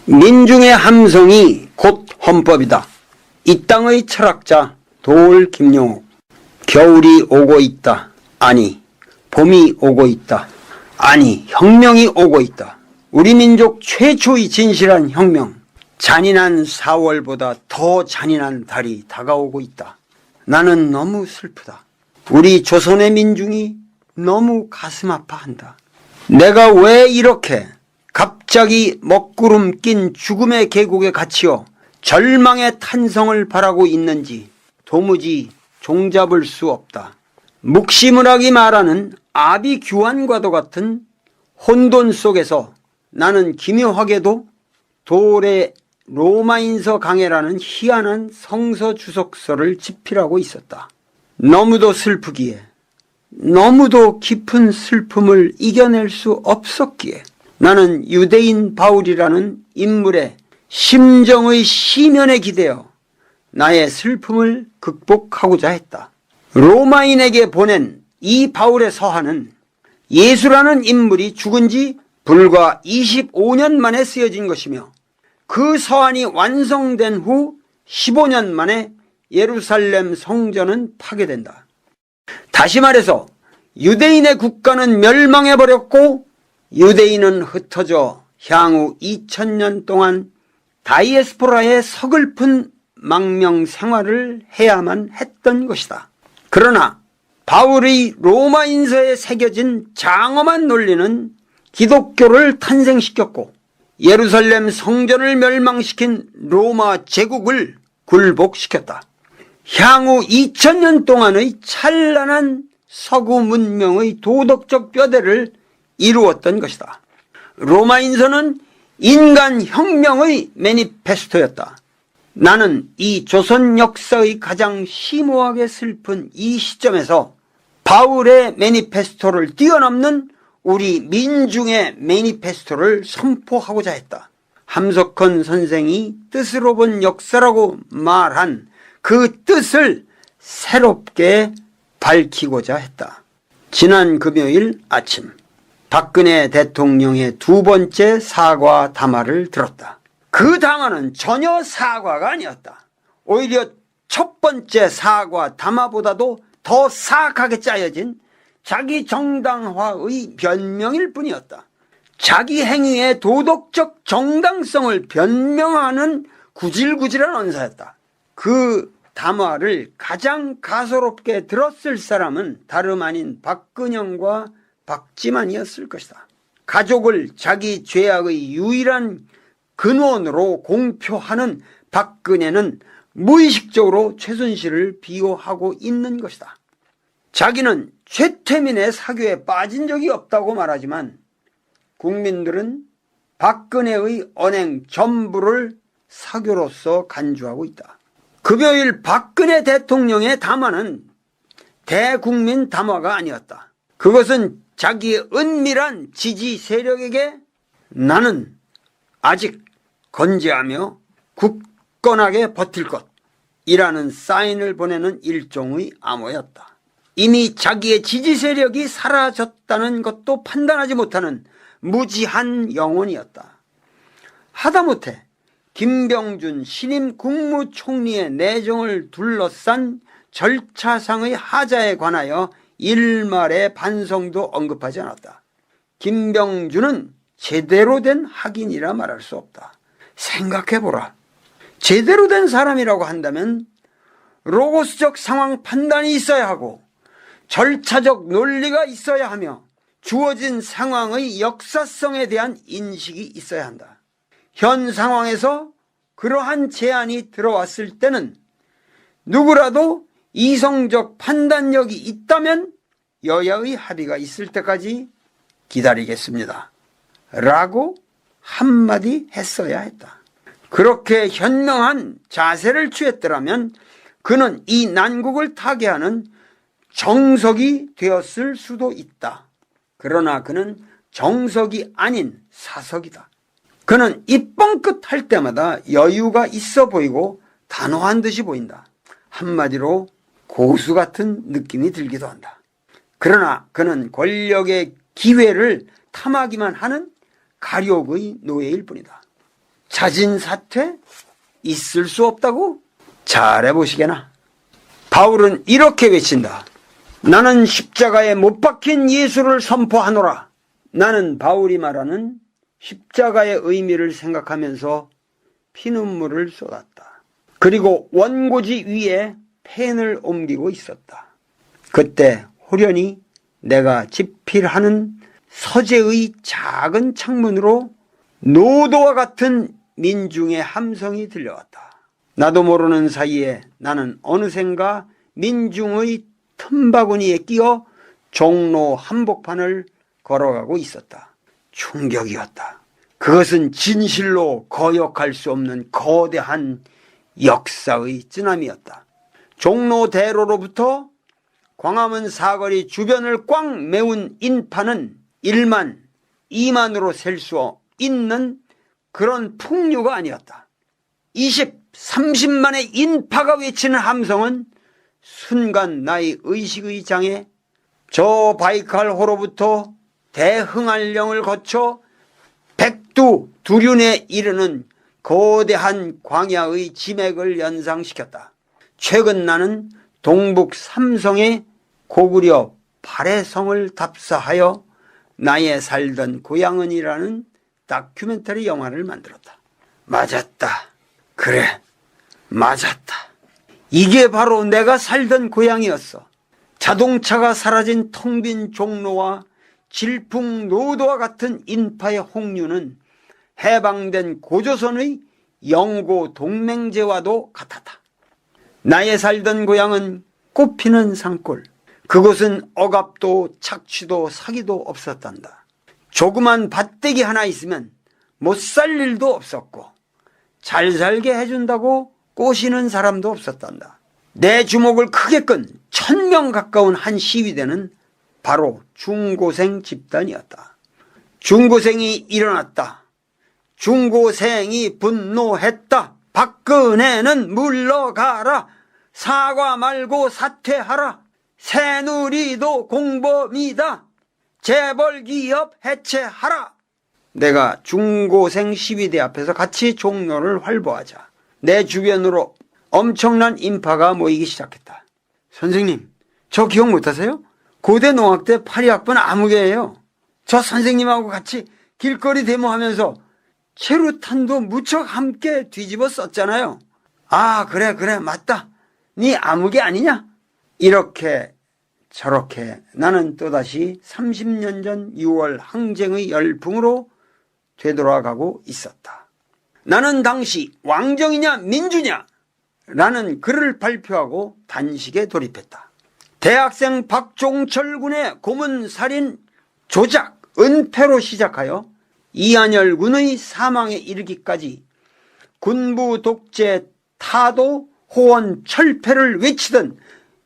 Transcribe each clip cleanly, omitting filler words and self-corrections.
민중의 함성이 곧 헌법이다. 이 땅의 철학자 도올 김용옥. 겨울이 오고 있다. 아니, 봄이 오고 있다. 아니, 혁명이 오고 있다. 우리 민족 최초의 진실한 혁명. 잔인한 4월보다 더 잔인한 달이 다가오고 있다. 나는 너무 슬프다. 우리 조선의 민중이 너무 가슴 아파한다. 내가 왜 이렇게 갑자기 먹구름 낀 죽음의 계곡에 갇혀 절망의 탄성을 바라고 있는지 도무지 종잡을 수 없다. 묵시무락이 말하는 아비규환과도 같은 혼돈 속에서 나는 기묘하게도 도올의 로마인서 강해라는 희한한 성서 주석서를 집필하고 있었다. 너무도 슬프기에, 너무도 깊은 슬픔을 이겨낼 수 없었기에 나는 유대인 바울이라는 인물의 심정의 시면에 기대어 나의 슬픔을 극복하고자 했다. 로마인에게 보낸 이 바울의 서한은 예수라는 인물이 죽은 지 불과 25년 만에 쓰여진 것이며 그 서한이 완성된 후 15년 만에 예루살렘 성전은 파괴된다. 다시 말해서 유대인의 국가는 멸망해버렸고 유대인은 흩어져 향후 2000년 동안 다이에스포라의 서글픈 망명 생활을 해야만 했던 것이다. 그러나 바울의 로마인서에 새겨진 장엄한 논리는 기독교를 탄생시켰고 예루살렘 성전을 멸망시킨 로마 제국을 굴복시켰다. 향후 2000년 동안의 찬란한 서구 문명의 도덕적 뼈대를 이루었던 것이다. 로마인서는 인간 혁명의 매니페스토였다. 나는 이 조선 역사의 가장 심오하게 슬픈 이 시점에서 바울의 매니페스토를 뛰어넘는 우리 민중의 매니페스토를 선포하고자 했다. 함석헌 선생이 뜻으로 본 역사라고 말한 그 뜻을 새롭게 밝히고자 했다. 지난 금요일 아침 박근혜 대통령의 두 번째 사과 담화를 들었다. 그 담화는 전혀 사과가 아니었다. 오히려 첫 번째 사과 담화보다도 더 사악하게 짜여진 자기 정당화의 변명일 뿐이었다. 자기 행위의 도덕적 정당성을 변명하는 구질구질한 언사였다. 그 담화를 가장 가소롭게 들었을 사람은 다름 아닌 박근영과 박지만이었을 것이다. 가족을 자기 죄악의 유일한 근원으로 공표하는 박근혜는 무의식적으로 최순실을 비호하고 있는 것이다. 자기는 최태민의 사교에 빠진 적이 없다고 말하지만 국민들은 박근혜의 언행 전부를 사교로서 간주하고 있다. 금요일 박근혜 대통령의 담화는 대국민 담화가 아니었다. 그것은 자기의 은밀한 지지 세력에게 나는 아직 건재하며 굳건하게 버틸 것이라는 사인을 보내는 일종의 암호였다. 이미 자기의 지지 세력이 사라졌다는 것도 판단하지 못하는 무지한 영혼이었다. 하다못해 김병준 신임 국무총리의 내정을 둘러싼 절차상의 하자에 관하여 일말의 반성도 언급하지 않았다. 김병준은 제대로 된 학인이라 말할 수 없다. 생각해보라. 제대로 된 사람이라고 한다면 로고스적 상황 판단이 있어야 하고 절차적 논리가 있어야 하며 주어진 상황의 역사성에 대한 인식이 있어야 한다. 현 상황에서 그러한 제안이 들어왔을 때는 누구라도 이성적 판단력이 있다면 여야의 합의가 있을 때까지 기다리겠습니다. 라고 한마디 했어야 했다. 그렇게 현명한 자세를 취했더라면 그는 이 난국을 타개하는 정석이 되었을 수도 있다. 그러나 그는 정석이 아닌 사석이다. 그는 입뻥끗 할 때마다 여유가 있어 보이고 단호한 듯이 보인다. 한마디로 고수 같은 느낌이 들기도 한다. 그러나 그는 권력의 기회를 탐하기만 하는 가욕의 노예일 뿐이다. 자진 사퇴? 있을 수 없다고? 잘해보시게나. 바울은 이렇게 외친다. 나는 십자가에 못 박힌 예수를 선포하노라. 나는 바울이 말하는 십자가의 의미를 생각하면서 피눈물을 쏟았다. 그리고 원고지 위에 펜을 옮기고 있었다. 그때 호련히 내가 집필하는 서재의 작은 창문으로 노도와 같은 민중의 함성이 들려왔다. 나도 모르는 사이에 나는 어느샌가 민중의 틈바구니에 끼어 종로 한복판을 걸어가고 있었다. 충격이었다. 그것은 진실로 거역할 수 없는 거대한 역사의 쓰나미였다. 종로 대로로부터 광화문 사거리 주변을 꽉 메운 인파는 1만, 2만으로 셀 수 있는 그런 풍류가 아니었다. 20, 30만의 인파가 외치는 함성은 순간 나의 의식의 장에 저 바이칼호로부터 대흥안령을 거쳐 백두, 두륜에 이르는 거대한 광야의 지맥을 연상시켰다. 최근 나는 동북 삼성의 고구려 발해성을 답사하여 나의 살던 고향은이라는 다큐멘터리 영화를 만들었다. 맞았다. 그래, 맞았다. 이게 바로 내가 살던 고향이었어. 자동차가 사라진 텅 빈 종로와 질풍노도와 같은 인파의 홍류는 해방된 고조선의 영고 동맹제와도 같았다. 나의 살던 고향은 꽃피는 산골. 그곳은 억압도 착취도 사기도 없었단다. 조그만 밭대기 하나 있으면 못 살 일도 없었고 잘 살게 해준다고 꼬시는 사람도 없었단다. 내 주목을 크게 끈 1000명 가까운 한 시위대는 바로 중고생 집단이었다. 중고생이 일어났다. 중고생이 분노했다. 박근혜는 물러가라. 사과 말고 사퇴하라. 새누리도 공범이다. 재벌기업 해체하라. 내가 중고생 시위대 앞에서 같이 종로를 활보하자 내 주변으로 엄청난 인파가 모이기 시작했다. 선생님, 저 기억 못하세요? 고대 농학대 8위학번 아무개예요. 저 선생님하고 같이 길거리 데모하면서 체류탄도 무척 함께 뒤집어 썼잖아요. 아, 그래 맞다. 네 아무개 아니냐? 이렇게 저렇게 나는 또다시 30년 전 6월 항쟁의 열풍으로 되돌아가고 있었다. 나는 당시 왕정이냐 민주냐 라는 글을 발표하고 단식에 돌입했다. 대학생 박종철 군의 고문살인 조작, 은폐로 시작하여 이한열 군의 사망에 이르기까지 군부 독재 타도 호원 철폐를 외치던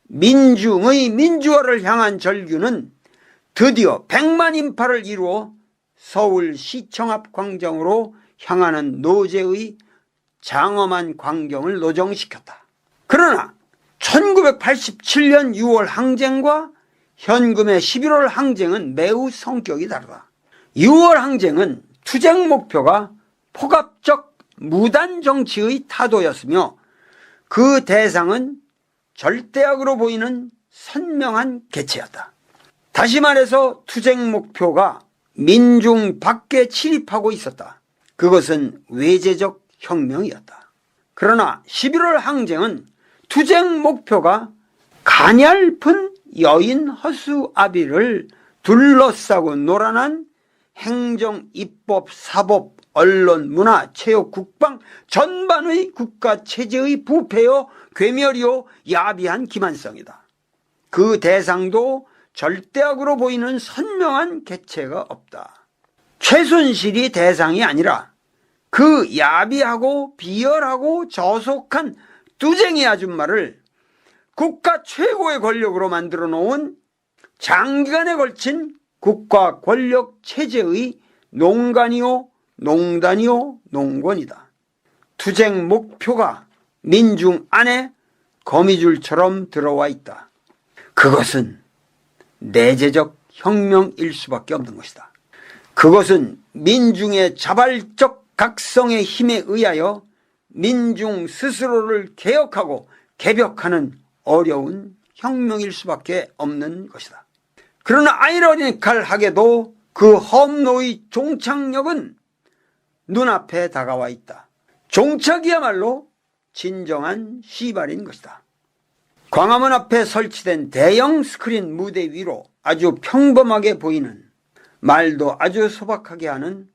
민중의 민주화를 향한 절규는 드디어 100만 인파를 이루어 서울시청 앞 광장으로 향하는 노제의 장엄한 광경을 노정시켰다. 그러나 1987년 6월 항쟁과 현금의 11월 항쟁은 매우 성격이 다르다. 6월 항쟁은 투쟁 목표가 폭압적 무단 정치의 타도였으며 그 대상은 절대악으로 보이는 선명한 개체였다. 다시 말해서 투쟁 목표가 민중 밖에 침입하고 있었다. 그것은 외제적 혁명이었다. 그러나 11월 항쟁은 투쟁 목표가 가냘픈 여인 허수 아비를 둘러싸고 놀아난 행정, 입법, 사법, 언론, 문화, 체육, 국방 전반의 국가체제의 부패요, 괴멸이요, 야비한 기만성이다. 그 대상도 절대악으로 보이는 선명한 개체가 없다. 최순실이 대상이 아니라 그 야비하고 비열하고 저속한 뚜쟁이 아줌마를 국가 최고의 권력으로 만들어 놓은 장기간에 걸친 국가 권력 체제의 농간이요, 농단이요, 농권이다. 투쟁 목표가 민중 안에 거미줄처럼 들어와 있다. 그것은 내재적 혁명일 수밖에 없는 것이다. 그것은 민중의 자발적 각성의 힘에 의하여 민중 스스로를 개혁하고 개벽하는 어려운 혁명일 수밖에 없는 것이다. 그러나 아이러니컬하게도 그 험로의 종착역은 눈앞에 다가와 있다. 종착이야말로 진정한 시발인 것이다. 광화문 앞에 설치된 대형 스크린 무대 위로 아주 평범하게 보이는, 말도 아주 소박하게 하는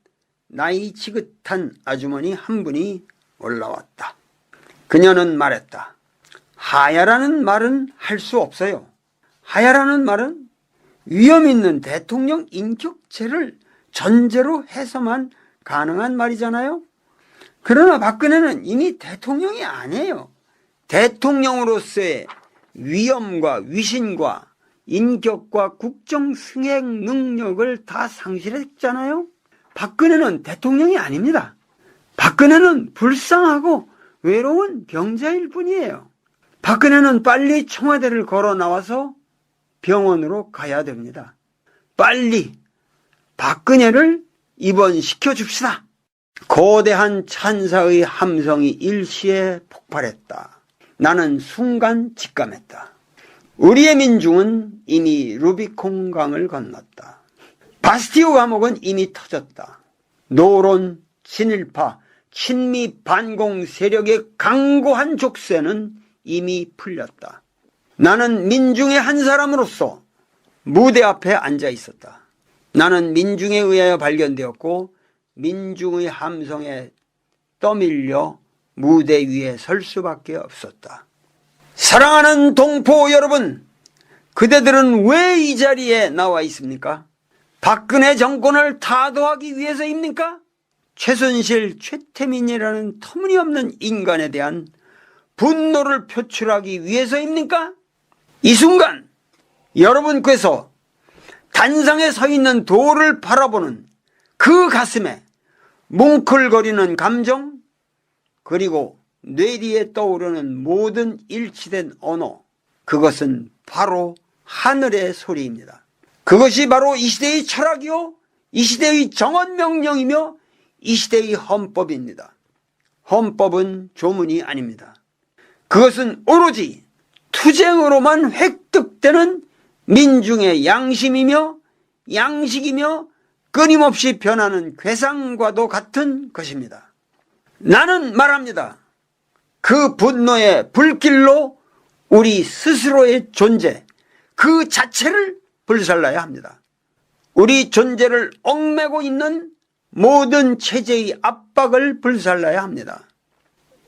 나이 지긋한 아주머니 한 분이 올라왔다. 그녀는 말했다. 하야라는 말은 할 수 없어요. 하야라는 말은 위험 있는 대통령 인격체를 전제로 해서만 가능한 말이잖아요. 그러나 박근혜는 이미 대통령이 아니에요. 대통령으로서의 위엄과 위신과 인격과 국정 승행 능력을 다 상실했잖아요. 박근혜는 대통령이 아닙니다. 박근혜는 불쌍하고 외로운 병자일 뿐이에요. 박근혜는 빨리 청와대를 걸어 나와서 병원으로 가야 됩니다. 빨리 박근혜를 입원시켜 줍시다. 거대한 찬사의 함성이 일시에 폭발했다. 나는 순간 직감했다. 우리의 민중은 이미 루비콘강을 건넜다. 바스티오 감옥은 이미 터졌다. 노론, 친일파, 친미 반공 세력의 강고한 족쇄는 이미 풀렸다. 나는 민중의 한 사람으로서 무대 앞에 앉아 있었다. 나는 민중에 의하여 발견되었고 민중의 함성에 떠밀려 무대 위에 설 수밖에 없었다. 사랑하는 동포 여러분, 그대들은 왜 이 자리에 나와 있습니까? 박근혜 정권을 타도하기 위해서입니까? 최순실, 최태민이라는 터무니없는 인간에 대한 분노를 표출하기 위해서입니까? 이 순간 여러분께서 단상에 서 있는 돌을 바라보는 그 가슴에 뭉클거리는 감정, 그리고 뇌리에 떠오르는 모든 일치된 언어, 그것은 바로 하늘의 소리입니다. 그것이 바로 이 시대의 철학이요, 이 시대의 정언명령이며 이 시대의 헌법입니다. 헌법은 조문이 아닙니다. 그것은 오로지 투쟁으로만 획득되는 민중의 양심이며 양식이며 끊임없이 변하는 괴상과도 같은 것입니다. 나는 말합니다. 그 분노의 불길로 우리 스스로의 존재, 그 자체를 불살라야 합니다. 우리 존재를 얽매고 있는 모든 체제의 압박을 불살라야 합니다.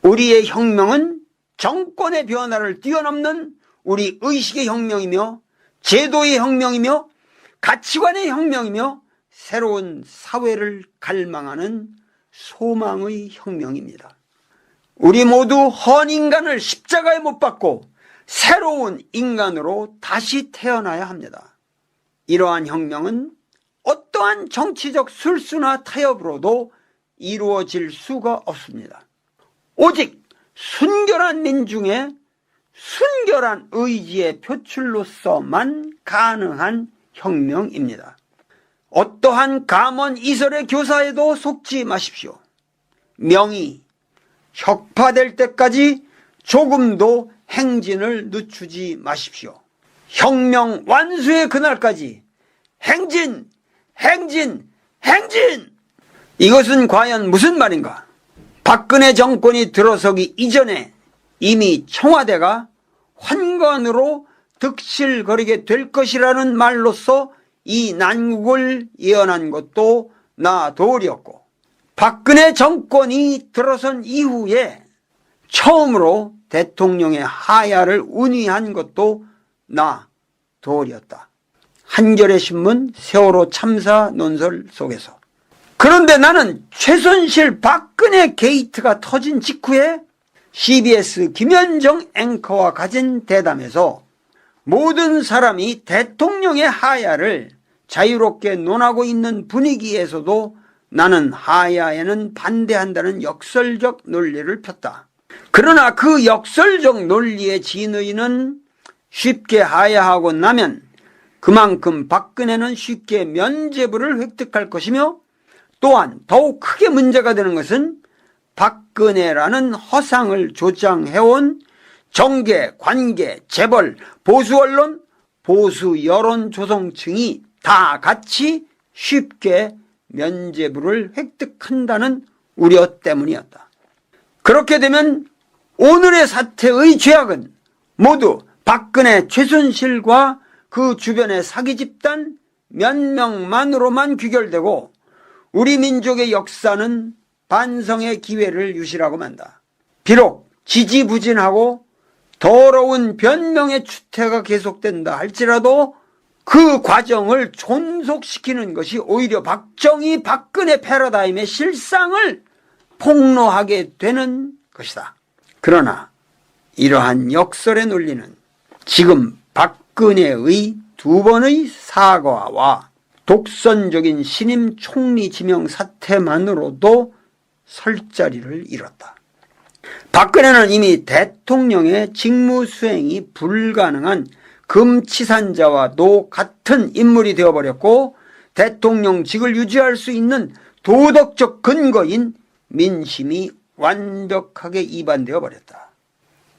우리의 혁명은 정권의 변화를 뛰어넘는 우리 의식의 혁명이며 제도의 혁명이며 가치관의 혁명이며 새로운 사회를 갈망하는 소망의 혁명입니다. 우리 모두 헌인간을 십자가에 못 박고 새로운 인간으로 다시 태어나야 합니다. 이러한 혁명은 어떠한 정치적 술수나 타협으로도 이루어질 수가 없습니다. 오직 순결한 민중의 순결한 의지의 표출로서만 가능한 혁명입니다. 어떠한 감언 이설의 교사에도 속지 마십시오. 명이 혁파될 때까지 조금도 행진을 늦추지 마십시오. 혁명 완수의 그날까지 행진, 행진, 행진! 이것은 과연 무슨 말인가? 박근혜 정권이 들어서기 이전에 이미 청와대가 환관으로 득실거리게 될 것이라는 말로써 이 난국을 예언한 것도 나 도리였고, 박근혜 정권이 들어선 이후에 처음으로 대통령의 하야를 운의한 것도 나 도리였다. 한겨레 신문 세월호 참사 논설 속에서. 그런데 나는 최순실 박근혜 게이트가 터진 직후에 CBS 김현정 앵커와 가진 대담에서 모든 사람이 대통령의 하야를 자유롭게 논하고 있는 분위기에서도 나는 하야에는 반대한다는 역설적 논리를 폈다. 그러나 그 역설적 논리의 진의는 쉽게 하야하고 나면 그만큼 박근혜는 쉽게 면죄부를 획득할 것이며 또한 더욱 크게 문제가 되는 것은 박근혜라는 허상을 조장해온 정계, 관계, 재벌, 보수 언론, 보수 여론 조성층이 다 같이 쉽게 면죄부를 획득한다는 우려 때문이었다. 그렇게 되면 오늘의 사태의 죄악은 모두 박근혜, 최순실과 그 주변의 사기 집단 몇 명만으로만 귀결되고 우리 민족의 역사는 반성의 기회를 유실하고 만다. 비록 지지부진하고 더러운 변명의 추태가 계속된다 할지라도 그 과정을 존속시키는 것이 오히려 박정희, 박근혜 패러다임의 실상을 폭로하게 되는 것이다. 그러나 이러한 역설의 논리는 지금 박근혜의 두 번의 사과와 독선적인 신임 총리 지명 사태만으로도 설 자리를 잃었다. 박근혜는 이미 대통령의 직무 수행이 불가능한 금치산자와도 같은 인물이 되어버렸고 대통령직을 유지할 수 있는 도덕적 근거인 민심이 완벽하게 이반되어 버렸다.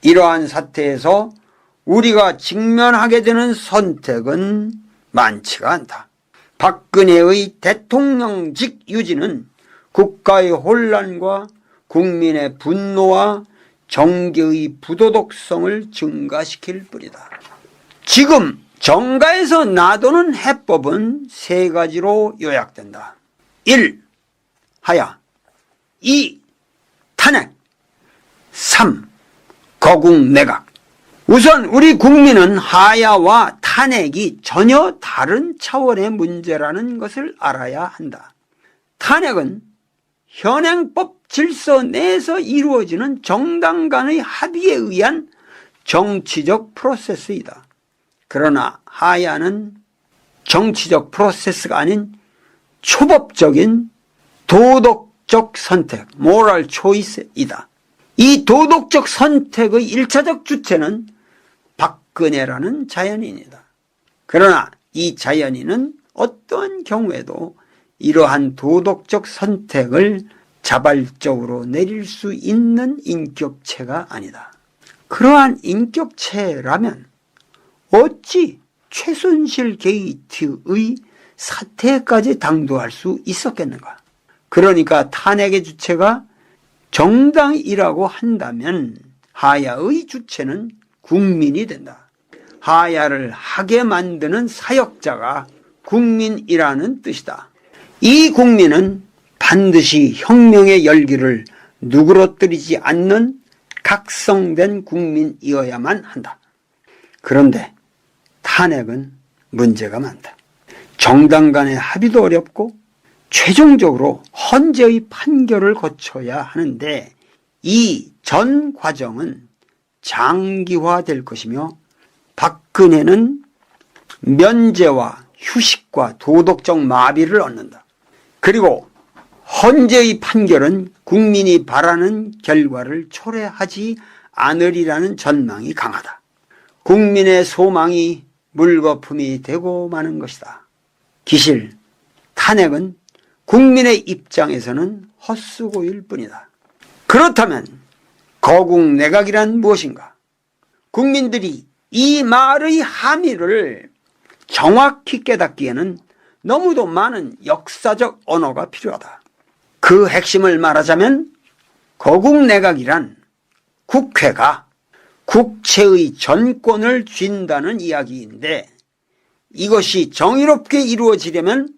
이러한 사태에서 우리가 직면하게 되는 선택은 많지가 않다. 박근혜의 대통령직 유지는 국가의 혼란과 국민의 분노와 정계의 부도덕성을 증가시킬 뿐이다. 지금 정가에서 나도는 해법은 세 가지로 요약된다. 1. 하야. 2. 탄핵. 3. 거국내각. 우선 우리 국민은 하야와 탄핵이 전혀 다른 차원의 문제라는 것을 알아야 한다. 탄핵은 현행법 질서 내에서 이루어지는 정당 간의 합의에 의한 정치적 프로세스이다. 그러나 하야는 정치적 프로세스가 아닌 초법적인 도덕적 선택, moral choice이다. 이 도덕적 선택의 1차적 주체는 박근혜라는 자연인이다. 그러나 이 자연인은 어떠한 경우에도 이러한 도덕적 선택을 자발적으로 내릴 수 있는 인격체가 아니다. 그러한 인격체라면 어찌 최순실 게이트의 사태까지 당도할 수 있었겠는가? 그러니까 탄핵의 주체가 정당이라고 한다면 하야의 주체는 국민이 된다. 하야를 하게 만드는 사역자가 국민이라는 뜻이다. 이 국민은 반드시 혁명의 열기를 누그러뜨리지 않는 각성된 국민이어야만 한다. 그런데 탄핵은 문제가 많다. 정당 간의 합의도 어렵고 최종적으로 헌재의 판결을 거쳐야 하는데 이 전 과정은 장기화될 것이며 박근혜는 면죄와 휴식과 도덕적 마비를 얻는다. 그리고 헌재의 판결은 국민이 바라는 결과를 초래하지 않으리라는 전망이 강하다. 국민의 소망이 물거품이 되고 마는 것이다. 기실, 탄핵은 국민의 입장에서는 헛수고일 뿐이다. 그렇다면 거국내각이란 무엇인가? 국민들이 이 말의 함의를 정확히 깨닫기에는 너무도 많은 역사적 언어가 필요하다. 그 핵심을 말하자면 거국내각이란 국회가 국채의 전권을 쥔다는 이야기인데 이것이 정의롭게 이루어지려면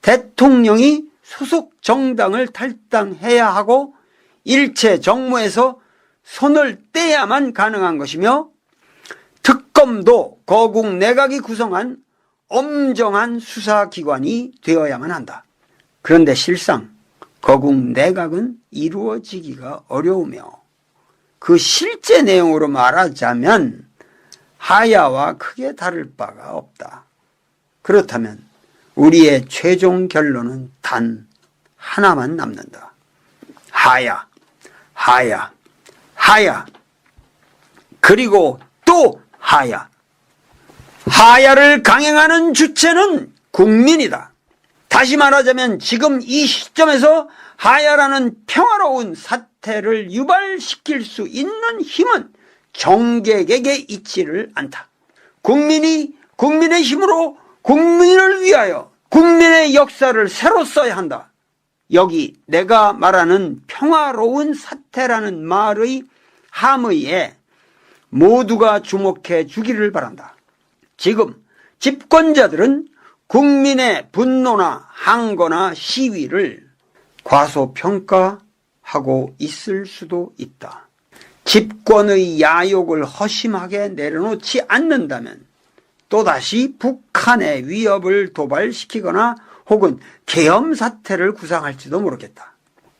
대통령이 소속 정당을 탈당해야 하고 일체 정무에서 손을 떼야만 가능한 것이며 특검도 거국내각이 구성한 엄정한 수사기관이 되어야만 한다. 그런데 실상 거국내각은 이루어지기가 어려우며 그 실제 내용으로 말하자면 하야와 크게 다를 바가 없다. 그렇다면 우리의 최종 결론은 단 하나만 남는다. 하야, 하야, 하야, 그리고 또 하야. 하야를 강행하는 주체는 국민이다. 다시 말하자면 지금 이 시점에서 하야라는 평화로운 사태를 유발시킬 수 있는 힘은 정객에게 있지를 않다. 국민이 국민의 힘으로 국민을 위하여 국민의 역사를 새로 써야 한다. 여기 내가 말하는 평화로운 사태라는 말의 함의에 모두가 주목해 주기를 바란다. 지금 집권자들은 국민의 분노나 항거나 시위를 과소평가하고 있을 수도 있다. 집권의 야욕을 허심하게 내려놓지 않는다면 또다시 북한의 위협을 도발시키거나 혹은 계엄 사태를 구상할지도 모르겠다.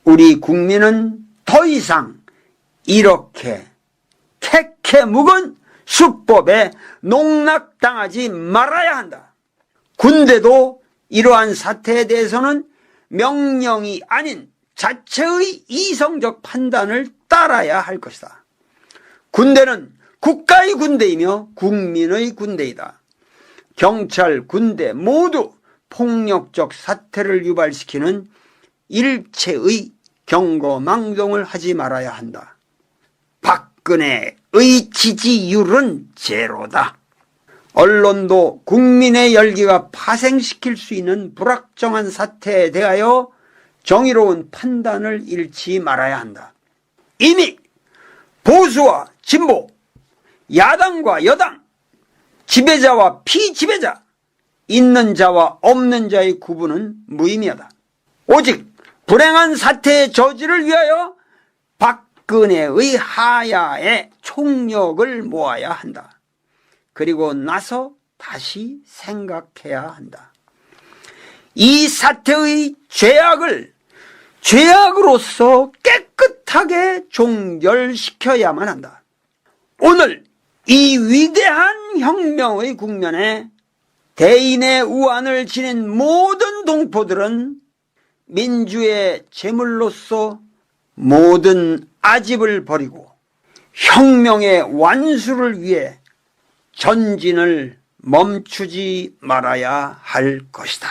우리 국민은 더 이상 이렇게 캐캐 묵은 수법에 농락당하지 말아야 한다. 군대도 이러한 사태에 대해서는 명령이 아닌 자체의 이성적 판단을 따라야 할 것이다. 군대는 국가의 군대이며 국민의 군대이다. 경찰, 군대 모두 폭력적 사태를 유발시키는 일체의 경거망동을 하지 말아야 한다. 박근혜의 지지율은 제로다. 언론도 국민의 열기가 파생시킬 수 있는 불확정한 사태에 대하여 정의로운 판단을 잃지 말아야 한다. 이미 보수와 진보, 야당과 여당, 지배자와 피지배자, 있는 자와 없는 자의 구분은 무의미하다. 오직 불행한 사태의 저지를 위하여 박근혜의 하야에 총력을 모아야 한다. 그리고 나서 다시 생각해야 한다. 이 사태의 죄악으로서 깨끗하게 종결시켜야만 한다. 오늘 이 위대한 혁명의 국면에 대인의 우환을 지닌 모든 동포들은 민주의 제물로서 모든 아집을 버리고 혁명의 완수를 위해 전진을 멈추지 말아야 할 것이다.